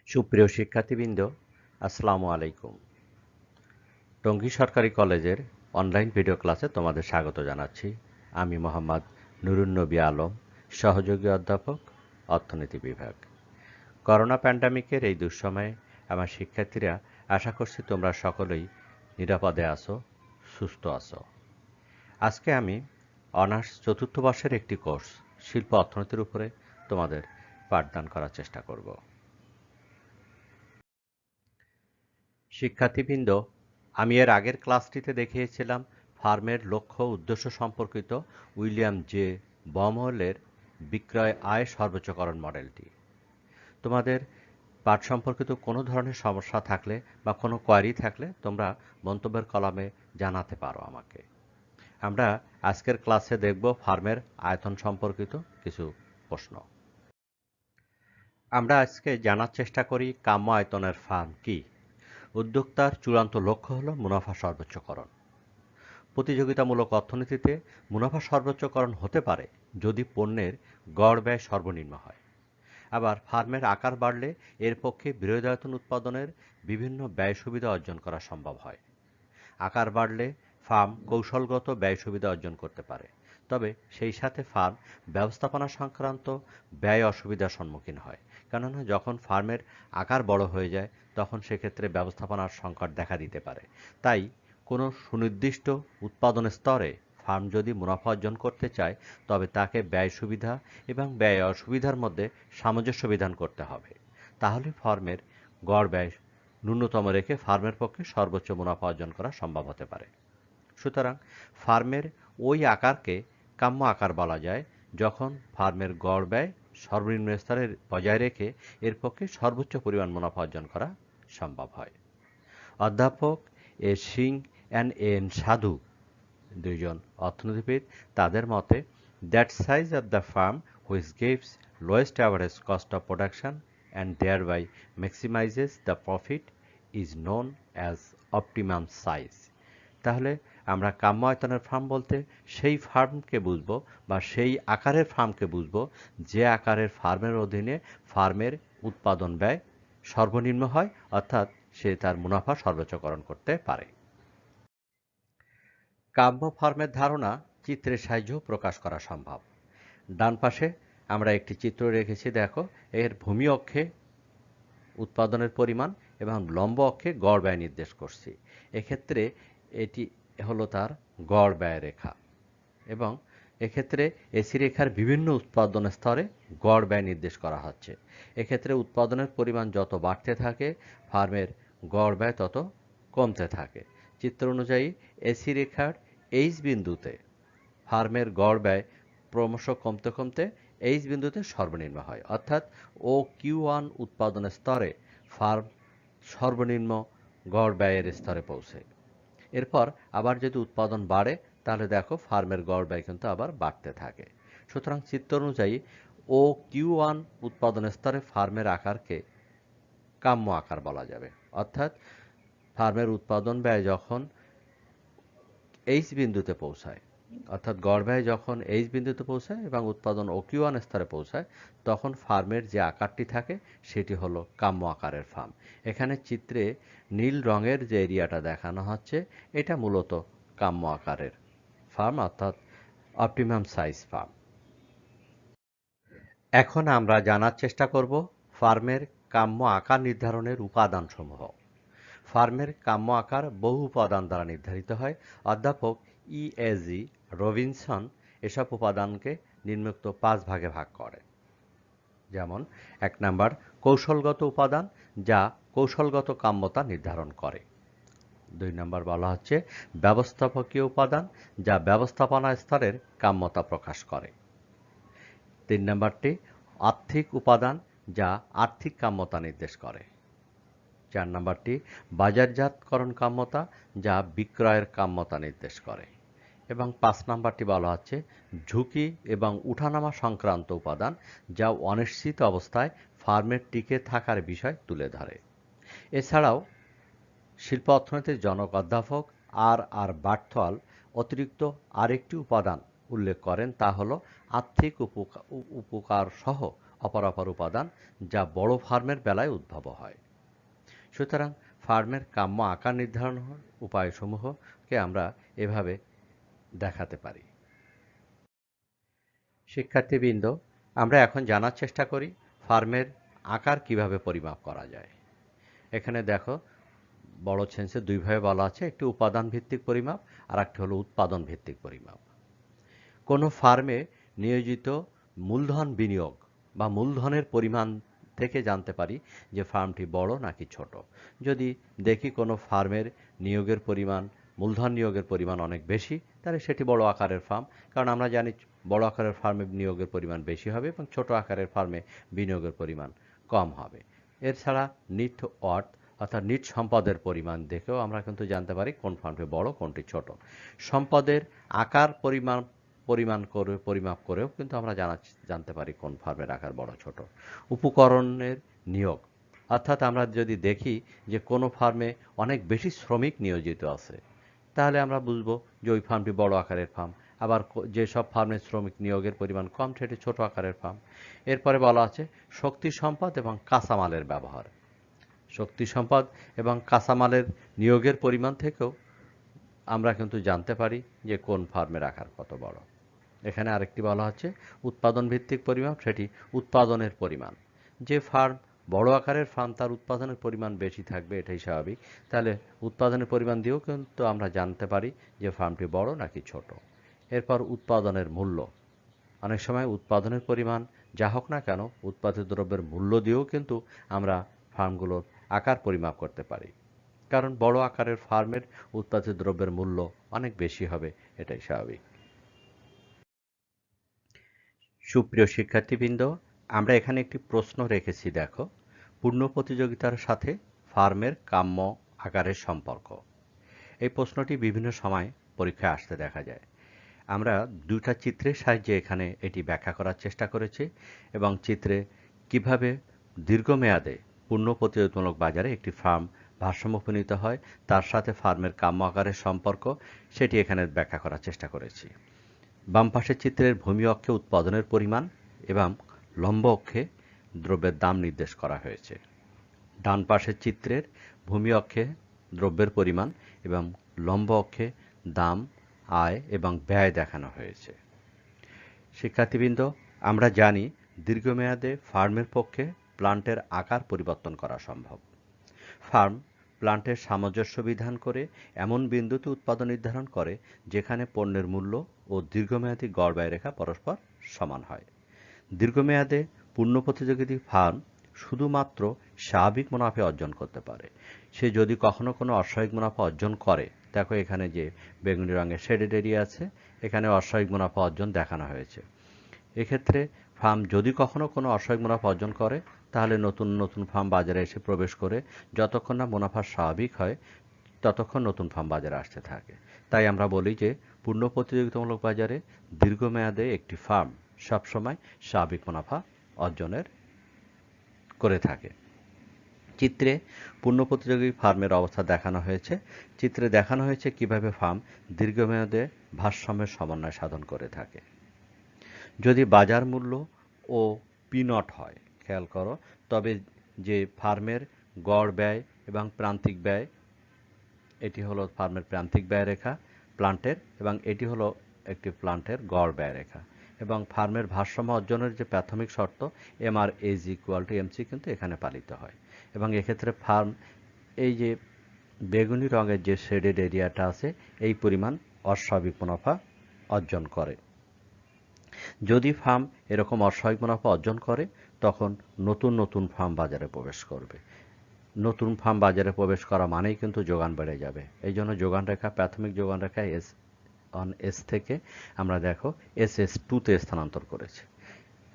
সুপ্রিয় শিক্ষার্থীবৃন্দ, আসসালামু আলাইকুম। টঙ্গী সরকারি কলেজের অনলাইন ভিডিও ক্লাসে তোমাদের স্বাগত জানাচ্ছি। আমি মোহাম্মদ নুরুন্নবী আলম, সহযোগী অধ্যাপক, অর্থনীতি বিভাগ। করোনা প্যান্ডামিকের এই দুঃসময়ে আমার শিক্ষার্থীরা আশা করছি তোমরা সকলেই নিরাপদে আছো, সুস্থ আছো। আজকে আমি অনার্স চতুর্থ বর্ষের একটি কোর্স শিল্প অর্থনীতির উপরে তোমাদের পাঠদান করার চেষ্টা করব। শিক্ষার্থীবৃন্দ, আমি এর আগের ক্লাসটিতে দেখিয়েছিলাম ফার্মের লক্ষ্য উদ্দেশ্য সম্পর্কিত উইলিয়াম জে বমহলের বিক্রয় আয় সর্বোচ্চকরণ মডেলটি। তোমাদের পাঠ সম্পর্কিত কোনো ধরনের সমস্যা থাকলে বা কোনো কোয়ারি থাকলে তোমরা মন্তব্যের কলামে জানাতে পারো আমাকে। আমরা আজকের ক্লাসে দেখব ফার্মের আয়তন সম্পর্কিত কিছু প্রশ্ন। আমরা আজকে জানার চেষ্টা করি কাম্য আয়তনের ফার্ম কি। উদ্যোক্তার চূড়ান্ত লক্ষ্য হল মুনাফা সর্বোচ্চকরণ। প্রতিযোগিতামূলক অর্থনীতিতে মুনাফা সর্বোচ্চকরণ হতে পারে যদি পণ্যের গড় ব্যয় সর্বনিম্ন হয়। আবার ফার্মের আকার বাড়লে এর পক্ষে বৃহদায়তন উৎপাদনের বিভিন্ন ব্যয় সুবিধা অর্জন করা সম্ভব হয়। আকার বাড়লে ফার্ম কৌশলগত ব্যয় সুবিধা অর্জন করতে পারে, তবে সেই সাথে ফার্ম ব্যবস্থাপনা সংক্রান্ত ব্যয় অসুবিধার সম্মুখীন হয়। কেননা যখন ফার্মের আকার বড় হয়ে যায় তখন সেক্ষেত্রে ব্যবস্থাপনার সংকট দেখা দিতে পারে। তাই কোনো সুনির্দিষ্ট উৎপাদন স্তরে ফার্ম যদি মুনাফা অর্জন করতে চায় তবে তাকে ব্যয় সুবিধা এবং ব্যয় অসুবিধার মধ্যে সামঞ্জস্য বিধান করতে হবে। তাহলে ফার্মের গড় ব্যয় ন্যূনতম রেখে ফার্মের পক্ষে সর্বোচ্চ মুনাফা অর্জন করা সম্ভব হতে পারে। সুতরাং ফার্মের ওই আকারকে কাম্য আকার বলা যায় যখন ফার্মের গড় ব্যয় সর্বনিম্ন স্তরে বজায় রেখে এর পক্ষে সর্বোচ্চ পরিমাণ মুনাফা অর্জন করা সম্ভব হয়। অধ্যাপক এ সিং অ্যান্ড এন সাধু, দুইজন অর্থনীতিবিদ, তাদের মতে that size of the firm which gives lowest average cost of production and thereby maximises the profit is known as optimum size. তাহলে আমরা কাম্য আয়তনের ফার্ম বলতে সেই ফার্মকে বুঝবো বা সেই আকারের ফার্মকে বুঝবো যে আকারের ফার্মের অধীনে ফার্মের উৎপাদন ব্যয় সর্বনিম্ন হয়, অর্থাৎ সে তার মুনাফা সর্বোচ্চকরণ করতে পারে। কাম্য ফার্মের ধারণা চিত্রের সাহায্যেও প্রকাশ করা সম্ভব। ডান পাশে আমরা একটি চিত্র রেখেছি, দেখো। এর ভূমি অক্ষে উৎপাদনের পরিমাণ এবং লম্ব অক্ষে গড় ব্যয় নির্দেশ করছি। এক্ষেত্রে এটি হলো তার গড় ব্যয় রেখা এবং এক্ষেত্রে এসি রেখার বিভিন্ন উৎপাদন স্তরে গড় ব্যয় নির্দেশ করা হচ্ছে। এক্ষেত্রে উৎপাদনের পরিমাণ যত বাড়তে থাকে ফার্মের গড় ব্যয় তত কমতে থাকে। চিত্র অনুযায়ী এসি রেখার এইচ বিন্দুতে ফার্মের গড় ব্যয় ক্রমশ কমতে কমতে এইচ বিন্দুতে সর্বনিম্ন হয়, অর্থাৎ ও কিউ1 উৎপাদন স্তরে ফার্ম সর্বনিম্ন গড় ব্যয়ের স্তরে পৌঁছে। এরপর আবার যদি উৎপাদন বাড়ে তাহলে দেখো ফার্মের গড় ব্যয় কিন্তু আবার বাড়তে থাকে। সুতরাং চিত্র অনুযায়ী ও কিউ1 উৎপাদন স্তরে ফার্মের আকারকে কাম্য আকার বলা যাবে, অর্থাৎ ফার্মের উৎপাদন ব্যয় যখন এইচ বিন্দুতে পৌঁছায়, অর্থাৎ গড় ব্যয় যখন এইচ বিন্দুতে পৌঁছায় এবং উৎপাদন ও কিউ1 স্তরে পৌঁছায় তখন ফার্মের যে আকারটি থাকে সেটি হলো কাম্য আকারের ফার্ম। এখানে চিত্রে নীল রঙের যে এরিয়াটা দেখানো হচ্ছে এটা মূলত কাম্য আকারের ফার্ম, অর্থাৎ অপটিমাম সাইজ ফার্ম। এখন আমরা জানার চেষ্টা করব ফার্মের কাম্য আকার নির্ধারণের উপাদানসমূহ। ফার্মের কাম্য আকার বহু উপাদান দ্বারা নির্ধারিত হয়। অধ্যাপক ই.এ.জি. রবিনসন এসব উপাদানকে নিম্নোক্ত 5 ভাগে ভাগ করেন। যেমন 1 নাম্বার কৌশলগত উপাদান, যা কৌশলগত কাম্যতা নির্ধারণ করে। 2 নাম্বার বলা হচ্ছে ব্যবস্থাপকীয় উপাদান, যা ব্যবস্থাপনা স্তরের কাম্যতা প্রকাশ করে। 3 নাম্বারটি আর্থিক উপাদান, যা আর্থিক কাম্যতা নির্দেশ করে। 4 নাম্বারটি বাজারজাতকরণ কাম্যতা, যা বিক্রয়ের কাম্যতা নির্দেশ করে। এবং 5 নাম্বারটি বলা হচ্ছে ঝুঁকি এবং উঠানামা সংক্রান্ত উপাদান, যা অনিশ্চিত অবস্থায় ফার্মের টিকে থাকার বিষয় তুলে ধরে। এছাড়াও শিল্প অর্থনীতির জনক অধ্যাপক আর বার্থল অতিরিক্ত আরেকটি উপাদান উল্লেখ করেন, তা হল আর্থিক উপকার সহ অপরাপর উপাদান যা বড় ফার্মের বেলায় উদ্ভব হয়। সুতরাং ফার্মের কাম্য আকার নির্ধারণের উপায়সমূহকে আমরা এভাবে দেখাতে পারি। শিক্ষার্থীবৃন্দ, আমরা এখন জানার চেষ্টা করি ফার্মের আকার কিভাবে পরিমাপ করা যায়। এখানে দেখো বড় সেন্সে দুইভাবে বলা আছে, একটি উপাদান ভিত্তিক পরিমাপ আর একটি হলো উৎপাদন ভিত্তিক পরিমাপ। কোনো ফার্মে নিয়োজিত মূলধন বিনিয়োগ বা মূলধনের পরিমাণ থেকে জানতে পারি যে ফার্মটি বড় নাকি ছোট। যদি দেখি কোনো ফার্মের নিয়োগের পরিমাণ, মূলধন নিয়োগের পরিমাণ অনেক বেশি, তাহলে সেটি বড় আকারের ফার্ম। কারণ আমরা জানি বড় আকারের ফার্মে নিয়োগের পরিমাণ বেশি হবে এবং ছোট আকারের ফার্মে বিনিয়োগের পরিমাণ কম হবে। এছাড়া নিট ওয়ার্থ অর্থাৎ নিট সম্পদের পরিমাণ দেখেও আমরা কিন্তু জানতে পারি কোন ফার্মটি বড় কোনটি ছোট। সম্পদের আকার পরিমাপ করেও কিন্তু আমরা জানতে পারি কোন ফার্মের আকার বড় ছোট। উপকরণের নিয়োগ অর্থাৎ আমরা যদি দেখি যে কোনো ফার্মে অনেক বেশি শ্রমিক নিয়োজিত আছে, তাহলে আমরা বুঝবো যে ওই ফার্মটি বড় আকারের ফার্ম। আবার যেসব ফার্মে শ্রমিক নিয়োগের পরিমাণ কম, সেটি ছোট আকারের ফার্ম। এরপরে বলা আছে শক্তি সম্পদ এবং কাঁচামালের ব্যবহার। শক্তি সম্পদ এবং কাঁচামালের নিয়োগের পরিমাণ থেকেও আমরা কিন্তু জানতে পারি যে কোন ফার্মের আকার কত বড়। এখানে আরেকটি বলা হচ্ছে উৎপাদন ভিত্তিক পরিমাপ, সেটি উৎপাদনের পরিমাণ। যে ফার্ম বড় আকারের ফার্ম তার উৎপাদনের পরিমাণ বেশি থাকবে, এটাই স্বাভাবিক। তাহলে উৎপাদনের পরিমাণ দিয়েও কিন্তু আমরা জানতে পারি যে ফার্মটি বড় নাকি ছোট। এরপর উৎপাদনের মূল্য। অনেক সময় উৎপাদনের পরিমাণ যা হোক না কেন, উৎপাদিত দ্রব্যের মূল্য দিয়েও কিন্তু আমরা ফার্মগুলোর আকার পরিমাপ করতে পারি। কারণ বড় আকারের ফার্মের উৎপাদিত দ্রব্যের মূল্য অনেক বেশি হবে, এটাই স্বাভাবিক। সুপ্রিয় শিক্ষার্থীবৃন্দ, আমরা এখানে একটি প্রশ্ন রেখেছি, দেখো পূর্ণ প্রতিযোগিতার সাথে ফার্মের কাম্য আকারের সম্পর্ক। এই প্রশ্নটি বিভিন্ন সময় পরীক্ষায় আসতে দেখা যায়। আমরা দুটা চিত্রের সাহায্যে এখানে এটি ব্যাখ্যা করার চেষ্টা করেছি এবং চিত্রে কিভাবে দীর্ঘমেয়াদে পূর্ণ প্রতিযোগিতামূলক বাজারে একটি ফার্ম ভারসাম্যপূর্ণ হয় তার সাথে ফার্মের কাম্য আকারের সম্পর্ক, সেটি এখানে ব্যাখ্যা করার চেষ্টা করেছি। বাম পাশের চিত্রের ভূমি অক্ষে উৎপাদনের পরিমাণ এবং লম্ব অক্ষে দ্রব্যের দাম নির্দেশ করা হয়েছে। ডান পাশের চিত্রের ভূমি অক্ষে দ্রব্যের পরিমাণ এবং লম্ব অক্ষে দাম, আয় এবং ব্যয় দেখানো হয়েছে। শিক্ষার্থীবৃন্দ, আমরা জানি দীর্ঘমেয়াদে ফার্মের পক্ষে প্লান্টের আকার পরিবর্তন করা সম্ভব। ফার্ম প্লান্টের সামঞ্জস্য বিধান করে এমন বিন্দুতে উৎপাদন নির্ধারণ করে যেখানে পণ্যের মূল্য ও দীর্ঘমেয়াদী গড় ব্যয় রেখা পরস্পর সমান হয়। দীর্ঘমেয়াদে পূর্ণ প্রতিযোগী ফার্ম শুধুমাত্র স্বাভাবিক মুনাফা অর্জন করতে পারে। সে যদি কখনো কোনো অস্বাভাবিক মুনাফা অর্জন করে, দেখো এখানে যে বেগুনি রঙের শেডেড এরিয়া আছে, এখানে অস্বাভাবিক মুনাফা অর্জন দেখানো হয়েছে। এক্ষেত্রে ফার্ম যদি কখনো কোনো অস্বাভাবিক মুনাফা অর্জন করে, তাহলে নতুন নতুন ফার্ম বাজারে এসে প্রবেশ করে যতক্ষণ না মুনাফা স্বাভাবিক হয় ততক্ষণ নতুন ফার্ম বাজারে আসতে থাকে। তাই আমরা বলি যে পূর্ণ প্রতিযোগিতামূলক বাজারে দীর্ঘমেয়াদে একটি ফার্ম সবসময় স্বাভাবিক মুনাফা অর্জনের করে থাকে। চিত্রে পূর্ণ প্রতিযোগী ফার্মের অবস্থা দেখানো হয়েছে। চিত্রে দেখানো হয়েছে কিভাবে ফার্ম দীর্ঘমেয়াদে ভারসাম্যের সমন্বয় সাধন করে থাকে। যদি বাজার মূল্য ও পিনট হয়, খেয়াল করো, তবে যে ফার্মের গড় ব্যয় এবং প্রান্তিক ব্যয়, এটি হলো ফার্মের প্রান্তিক ব্যয় রেখা প্লান্টের, এবং এটি হলো একটি প্লান্টের গড় ব্যয় রেখা, এবং ফার্মের ভারসাম্য অর্জনের যে প্রাথমিক শর্ত MR=MC কিন্তু এখানে পালিত হয়। এবং এক্ষেত্রে ফার্ম এই যে বেগুনি রঙের যে শেডেড এরিয়াটা আছে, এই পরিমাণ অস্বাভাবিক মুনাফা অর্জন করে। যদি ফার্ম এরকম অস্বাভাবিক মুনাফা অর্জন করে, তখন নতুন নতুন ফার্ম বাজারে প্রবেশ করবে। নতুন ফার্ম বাজারে প্রবেশ করা মানেই কিন্তু যোগান বেড়ে যাবে। এই জন্য যোগান রেখা, প্রাথমিক যোগান রেখা S থেকে আমরা দেখো SS2-তে স্থানান্তর করেছে।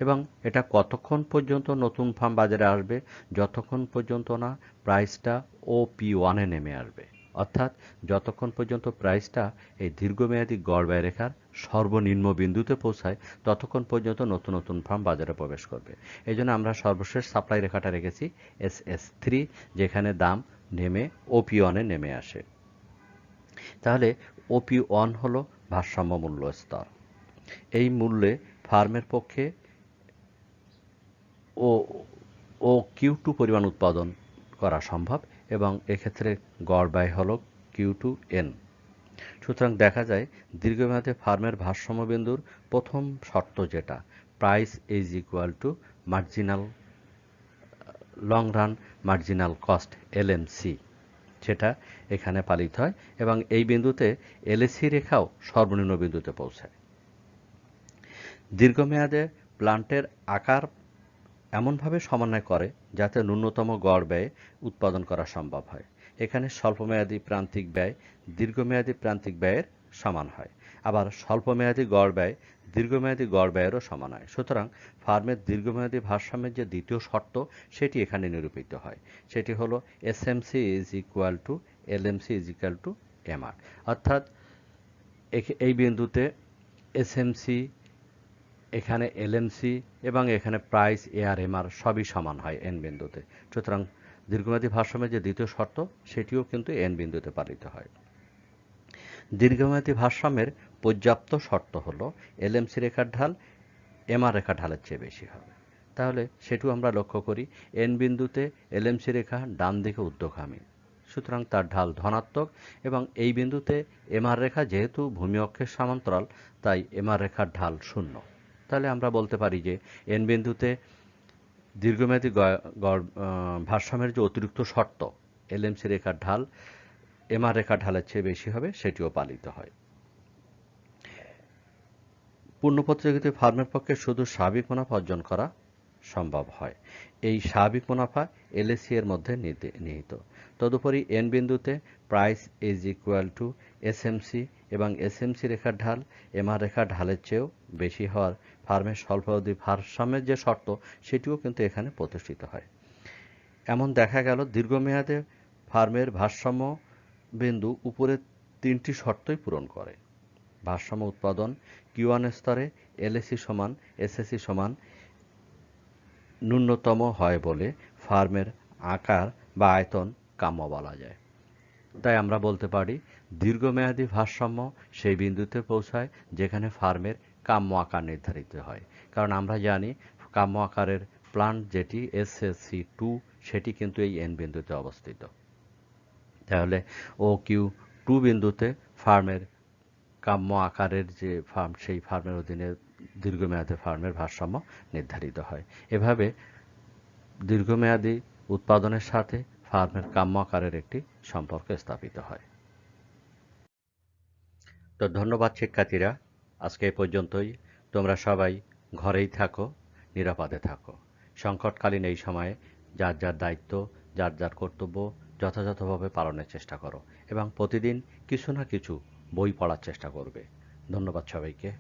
এবং এটা কতক্ষণ পর্যন্ত নতুন ফার্ম বাজারে আসবে? যতক্ষণ পর্যন্ত না প্রাইসটা OP1-এ নেমে আসবে। অর্থাৎ যতক্ষণ পর্যন্ত প্রাইসটা এই দীর্ঘমেয়াদী গড় ব্যয় রেখার সর্বনিম্ন বিন্দুতে পৌঁছায়, ততক্ষণ পর্যন্ত নতুন নতুন ফার্ম বাজারে প্রবেশ করবে। এই জন্য আমরা সর্বশেষ সাপ্লাই রেখাটা রেখেছি SS3, যেখানে দাম নেমে OP1-এ নেমে আসে। তাহলে OP1 হলো ভারসাম্য মূল্য স্তর। এই মূল্যে ফার্মের পক্ষে ও ও Q2 পরিমাণ উৎপাদন করা সম্ভব এবং এক্ষেত্রে গড় ব্যয় হলো Q2N। সুতরাং দেখা যায় দীর্ঘমেয়াদে ফার্মের ভারসাম্য বিন্দুর প্রথম শর্ত যেটা price is equal to marginal long run marginal cost LMC, সেটা এখানে পালিত হয় এবং এই বিন্দুতে LAC রেখাও সর্বনিম্ন বিন্দুতে পৌঁছায়। দীর্ঘমেয়াদে প্লান্টের আকার এমনভাবে সমন্বয় করে যাতে ন্যূনতম গড় ব্যয়ে উৎপাদন করা সম্ভব হয়। এখানে স্বল্পমেয়াদী প্রান্তিক ব্যয় দীর্ঘমেয়াদী প্রান্তিক ব্যয়ের সমান হয়, আবার স্বল্পমেয়াদী গড় ব্যয় দীর্ঘমেয়াদী গড় ব্যয়েরও সমান হয়। সুতরাং ফার্মের দীর্ঘমেয়াদী ভারসাম্যের যে দ্বিতীয় শর্ত সেটি এখানে নিরূপিত হয়, সেটি হলো SMC is equal to LMC is equal to MR, অর্থাৎ এই বিন্দুতে SMC, এখানে LMC এবং এখানে প্রাইস AR/MR সবই সমান হয় এন বিন্দুতে। সুতরাং দীর্ঘমেয়াদী ভারসাম্যের যে দ্বিতীয় শর্ত সেটিও কিন্তু এন বিন্দুতে পালিত হয়। দীর্ঘমেয়াদী ভারসাম্যের পর্যাপ্ত শর্ত হলো LMC রেখার ঢাল MR রেখার ঢালের চেয়ে বেশি হবে। তাহলে সেটিও আমরা লক্ষ্য করি এন বিন্দুতে LMC রেখা ডান দিকে ঊর্ধ্বগামী, সুতরাং তার ঢাল ধনাত্মক এবং এই বিন্দুতে MR রেখা যেহেতু ভূমি অক্ষের সমান্তরাল তাই MR রেখার ঢাল 0। তাহলে আমরা বলতে পারি যে এন বিন্দুতে দীর্ঘমেয়াদী ভারসাম্যের যে অতিরিক্ত শর্ত LMC রেখার ঢাল MR রেখার ঢালের চেয়ে বেশি হবে সেটিও পালিত হয়। পূর্ণ প্রতিযোগিতায় ফার্মের পক্ষে শুধু স্বাভাবিক মুনাফা অর্জন করা সম্ভব হয়। এই স্বাভাবিক মুনাফা LAC এর মধ্যে নিহিত। তদুপরি এন বিন্দুতে price is equal to SMC এবং SMC রেখার ঢাল MR রেখার ঢালের চেয়েও বেশি হওয়ার ফার্মের স্বল্পাবধি ভারসাম্যের যে শর্ত সেটিও কিন্তু এখানে প্রতিষ্ঠিত হয়। এমন দেখা গেল দীর্ঘমেয়াদে ফার্মের ভারসাম্য বিন্দু উপরের তিনটি শর্তই পূরণ করে। ভারসাম্য উৎপাদন Q1 স্তরে LAC সমান SAC সমান ন্যূনতম হয় বলে ফার্মের আকার বা আয়তন কাম্য বলা যায়। তাই আমরা বলতে পারি দীর্ঘমেয়াদী ভারসাম্য সেই বিন্দুতে পৌঁছায় যেখানে ফার্মের কাম্য আকার নির্ধারিত হয়, কারণ আমরা জানি কাম্য আকারের প্লান্ট যেটি SAC2 সেটি কিন্তু এই এন বিন্দুতে অবস্থিত। তাহলে OQ2 বিন্দুতে ফার্মের কাম্য আকারের যে ফার্ম সেই ফার্মের অধীনে দীর্ঘমেয়াদী ফার্মের ভারসাম্য নির্ধারিত হয়। এভাবে দীর্ঘমেয়াদী উৎপাদনের সাথে ফার্মের কাম্য আকারের একটি সম্পর্ক স্থাপিত হয়। তো ধন্যবাদ শিক্ষার্থীরা, আজকে এই পর্যন্তই। তোমরা সবাই ঘরেই থাকো, নিরাপদে থাকো। সংকটকালীন এই সময়ে যার যার দায়িত্ব, যার যার কর্তব্য যথাযথভাবে পালনের চেষ্টা করো এবং প্রতিদিন কিছু না কিছু বই পড়ার চেষ্টা করবে। ধন্যবাদ সবাইকে।